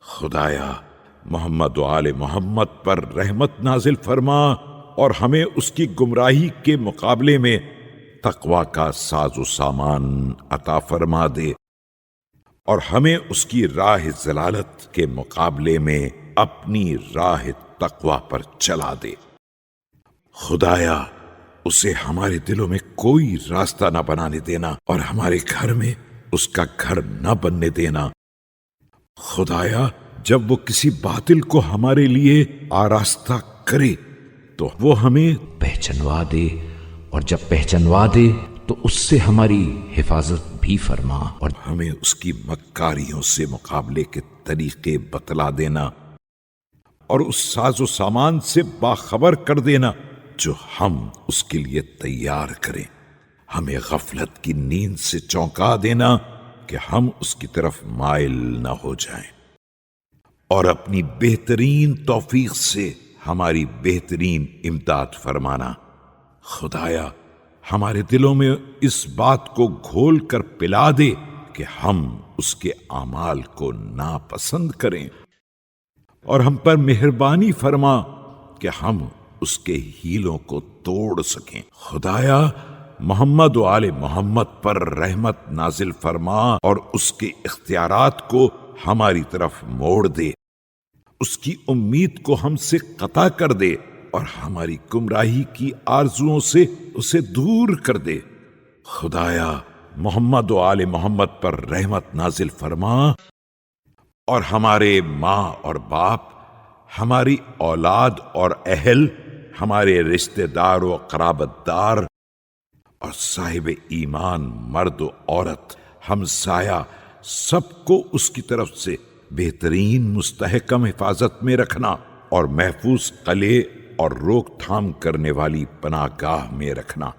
خدایا محمد و آل محمد پر رحمت نازل فرما اور ہمیں اس کی گمراہی کے مقابلے میں تقوی کا ساز و سامان عطا فرما دے، اور ہمیں اس کی راہ ضلالت کے مقابلے میں اپنی راہ تقوی پر چلا دے۔ خدایا اسے ہمارے دلوں میں کوئی راستہ نہ بنانے دینا اور ہمارے گھر میں اس کا گھر نہ بننے دینا۔ خدایا جب وہ کسی باطل کو ہمارے لیے آراستہ کرے تو وہ ہمیں پہچنوا دے، اور جب پہچنوا دے تو اس سے ہماری حفاظت بھی فرما، اور ہمیں اس کی مکاریوں سے مقابلے کے طریقے بتلا دینا اور اس ساز و سامان سے باخبر کر دینا جو ہم اس کے لیے تیار کریں۔ ہمیں غفلت کی نیند سے چونکا دینا کہ ہم اس کی طرف مائل نہ ہو جائیں، اور اپنی بہترین توفیق سے ہماری بہترین امداد فرمانا۔ خدایا ہمارے دلوں میں اس بات کو گھول کر پلا دے کہ ہم اس کے اعمال کو ناپسند کریں، اور ہم پر مہربانی فرما کہ ہم اس کے ہیلوں کو توڑ سکیں۔ خدایا محمد و آل محمد پر رحمت نازل فرما اور اس کے اختیارات کو ہماری طرف موڑ دے، اس کی امید کو ہم سے قطع کر دے اور ہماری گمراہی کی آرزوؤں سے اسے دور کر دے۔ خدایا محمد و آل محمد پر رحمت نازل فرما اور ہمارے ماں اور باپ، ہماری اولاد اور اہل، ہمارے رشتہ دار و قرابت دار اور صاحب ایمان مرد و عورت، ہمسایہ، سب کو اس کی طرف سے بہترین مستحکم حفاظت میں رکھنا اور محفوظ قلعے اور روک تھام کرنے والی پناہ گاہ میں رکھنا۔